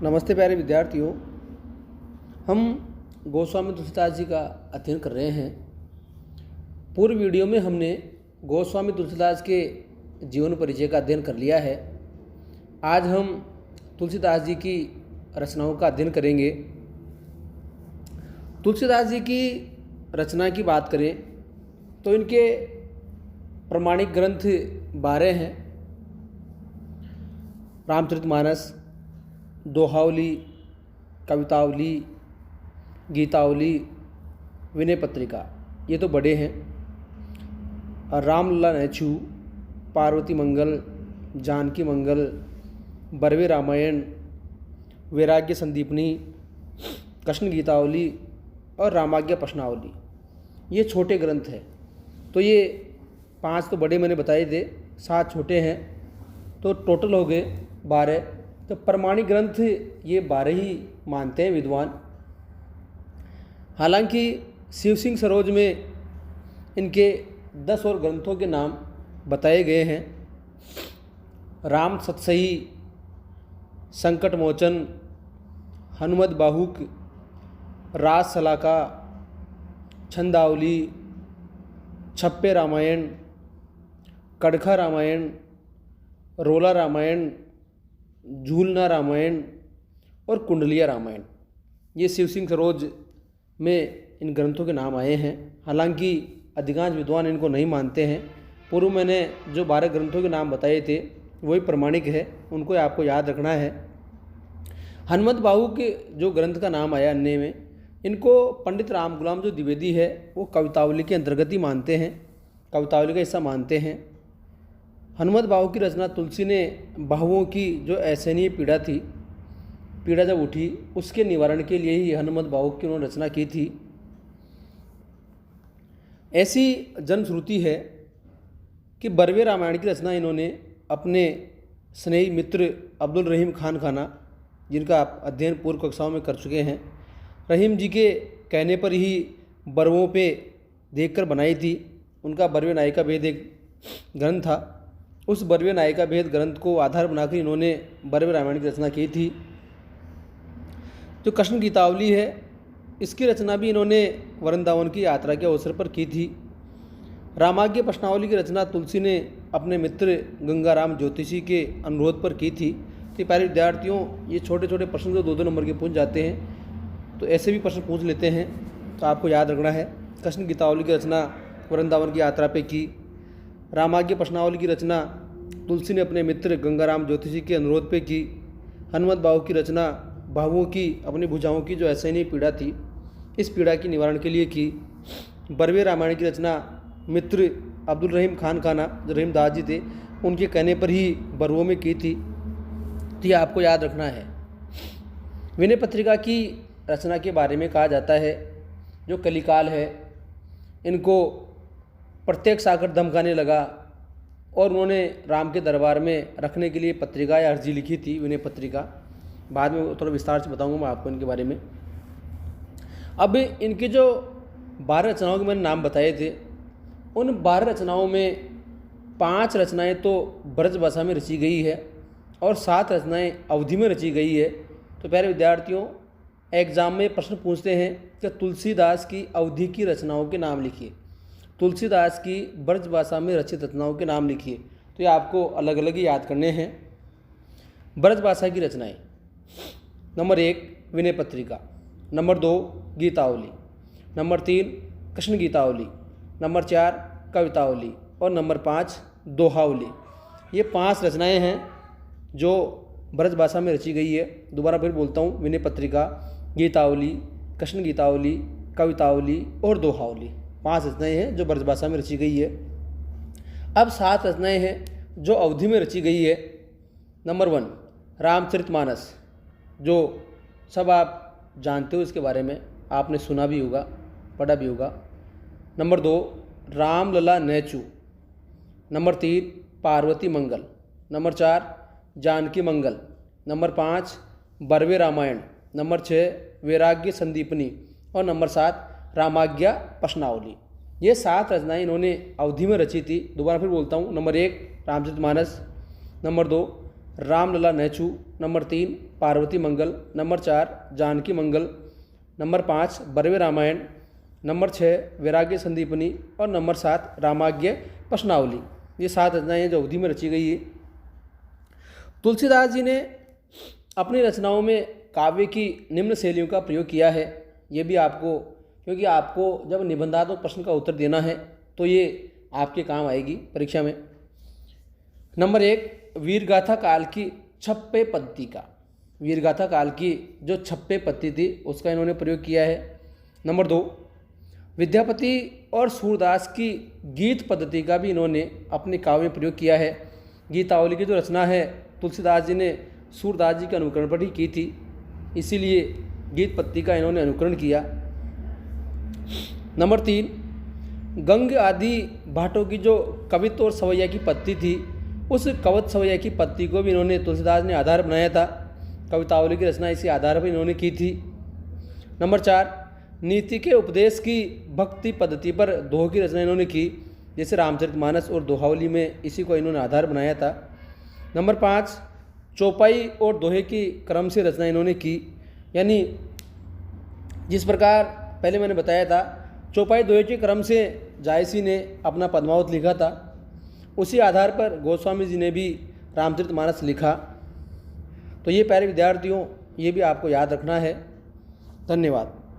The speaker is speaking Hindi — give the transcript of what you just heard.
नमस्ते प्यारे विद्यार्थियों। हम गोस्वामी तुलसीदास जी का अध्ययन कर रहे हैं। पूर्व वीडियो में हमने गोस्वामी तुलसीदास के जीवन परिचय का अध्ययन कर लिया है। आज हम तुलसीदास जी की रचनाओं का अध्ययन करेंगे। तुलसीदास जी की रचना की बात करें तो इनके प्रमाणिक ग्रंथ 12 हैं। रामचरितमानस, दोहावली, कवितावली, गीतावली, विनय पत्रिका, ये तो बड़े हैं। और रामलला नैछू, पार्वती मंगल, जानकी मंगल, बरवे रामायण, वैराग्य संदीपनी, कृष्ण गीतावली और रामाज्ञा प्रश्नावली, ये छोटे ग्रंथ हैं। तो ये 5 तो बड़े मैंने बताए थे, 7 छोटे हैं, तो टोटल हो गए 12। तो प्रमाणिक ग्रंथ ये 12 ही मानते हैं विद्वान। हालांकि शिव सिंह सरोज में इनके 10 और ग्रंथों के नाम बताए गए हैं। राम सतसई, संकट मोचन, हनुमत बाहुक, राज सलाका, छंदावली, छप्पे रामायण, कड़खा रामायण, रोला रामायण, झूलना रामायण और कुंडलिया रामायण, ये शिव सिंह सरोज में इन ग्रंथों के नाम आए हैं। हालांकि अधिकांश विद्वान इनको नहीं मानते हैं। पूर्व मैंने जो 12 ग्रंथों के नाम बताए थे वही प्रमाणिक है, उनको आपको याद रखना है। हनुमत बाहु के जो ग्रंथ का नाम आया अन्य में, इनको पंडित राम गुलाम जो द्विवेदी है वो कवितावली के अंतर्गत ही मानते हैं, कवितावली का हिस्सा मानते हैं। हनुमत बाहु की रचना तुलसी ने बाहुओं की जो असहनीय पीड़ा जब उठी उसके निवारण के लिए ही हनुमत बाहु की उन्होंने रचना की थी। ऐसी जनश्रुति है कि बरवे रामायण की रचना इन्होंने अपने स्नेही मित्र अब्दुल रहीम खान खाना, जिनका आप अध्ययन पूर्व कक्षाओं में कर चुके हैं, रहीम जी के कहने पर ही बरवों पे देखकर बनाई थी। उनका बरवे नायिका भेद एक ग्रंथ था। उस बरवे नायिका भेद ग्रंथ को आधार बनाकर इन्होंने बरवे रामायण की रचना की थी। जो कृष्ण गीतावली है, इसकी रचना भी इन्होंने वृंदावन की यात्रा के अवसर पर की थी। रामाज्ञा प्रश्नावली की रचना तुलसी ने अपने मित्र गंगाराम ज्योतिषी के अनुरोध पर की थी। तो प्यारे विद्यार्थियों, ये छोटे छोटे प्रश्न जो 2-2 नंबर के पूछ जाते हैं, तो ऐसे भी प्रश्न पूछ लेते हैं, तो आपको याद रखना है। कृष्ण गीतावली की रचना वृंदावन की यात्रा पे की। रामाज्ञा प्रश्नावली की रचना तुलसी ने अपने मित्र गंगाराम ज्योतिषी के अनुरोध पे की। हनुमत बाहु की रचना बाहुओं की अपनी भुजाओं की जो असहनीय पीड़ा थी, इस पीड़ा के निवारण के लिए की। बरवे रामायण की रचना मित्र अब्दुल रहीम खान खाना, जो रहीमदास जी थे, उनके कहने पर ही बरवों में की थी। तो ये आपको याद रखना है। विनय पत्रिका की रचना के बारे में कहा जाता है, जो कलिकाल है, इनको प्रत्येक सागर धमकाने लगा और उन्होंने राम के दरबार में रखने के लिए पत्रिका या अर्जी लिखी थी, विनय पत्रिका। बाद में थोड़ा विस्तार से बताऊंगा मैं आपको इनके बारे में। अब इनके जो 12 रचनाओं के मैंने नाम बताए थे, उन 12 रचनाओं में 5 रचनाएं तो ब्रज भाषा में रची गई है और 7 रचनाएं अवधि में रची गई है। तो प्यारे विद्यार्थियों, एग्जाम में प्रश्न पूछते हैं कि तुलसीदास की अवधि की रचनाओं के नाम लिखिए, तुलसीदास की ब्रज भाषा में रचित रचनाओं के नाम लिखिए। तो ये आपको अलग अलग ही याद करने हैं। ब्रज भाषा की रचनाएं: number 1 Vinay Patrika, number 2 Gitavali, number 3 Krishna Gitavali, number 4 Kavitavali और नंबर 5 दोहावली। ये 5 रचनाएं हैं जो ब्रज भाषा में रची गई है। दोबारा फिर बोलता हूँ, विनय पत्रिका, गीतावली, कृष्ण गीतावली, कवितावली और दोहावली, 5 रचनाएं हैं जो ब्रज भाषा में रची गई है। अब 7 रचनाएं हैं जो अवधि में रची गई है। नंबर 1 रामचरितमानस, जो सब आप जानते हो, इसके बारे में आपने सुना भी होगा, पढ़ा भी होगा। Number 2 Ramlala नैचू, number 3 Parvati Mangal, number 4 Janaki Mangal, number 5 Barve Ramayan, number 6 Vairagya Sandipani और नंबर 7 रामाज्ञा प्रश्नावली। ये 7 रचनाएं इन्होंने अवधि में रची थी। दोबारा फिर बोलता हूँ, number 1 Ramcharitmanas, number 2 Ramlala Nahachhu, number 3 Parvati Mangal, number 4 Janaki Mangal, number 5 Barvai Ramayan, number 6 Vairagya Sandipani और नंबर 7 रामाज्ञ प्रश्नावली। ये 7 रचनाएँ जो अवधि में रची गई है। तुलसीदास जी ने अपनी रचनाओं में काव्य की निम्न शैलियों का प्रयोग किया है। ये भी आपको, क्योंकि आपको जब निबंधात्मक प्रश्न का उत्तर देना है तो ये आपके काम आएगी परीक्षा में। नंबर 1 वीरगाथा काल की छप्पे पद्धति का, वीरगाथा काल की जो छप्पे पद्धति थी उसका इन्होंने प्रयोग किया है। नंबर 2 विद्यापति और सूरदास की गीत पद्धति का भी इन्होंने अपने काव्य में प्रयोग किया है। गीतावली की जो रचना है तुलसीदास जी ने सूरदास जी के अनुकरण पर ही की थी, इसीलिए गीत पद्धति का इन्होंने अनुकरण किया। नंबर 3 गंग आदि भाटों की जो कवित्व और सवैया की पद्धति थी, उस कवत सवैया की पद्धति को भी इन्होंने तुलसीदास ने आधार बनाया था। कवितावली की रचना इसी आधार पर इन्होंने की थी। नंबर 4 नीति के उपदेश की भक्ति पद्धति पर दोहों की रचना इन्होंने की, जैसे रामचरितमानस और दोहावली में इसी को इन्होंने आधार बनाया था। नंबर 5 चौपाई और दोहे की क्रम से रचना इन्होंने की, यानी जिस प्रकार पहले मैंने बताया था चौपाई दोहे के क्रम से जायसी ने अपना पद्मावत लिखा था, उसी आधार पर गोस्वामी जी ने भी रामचरितमानस लिखा। तो ये प्यारे विद्यार्थियों, ये भी आपको याद रखना है। धन्यवाद।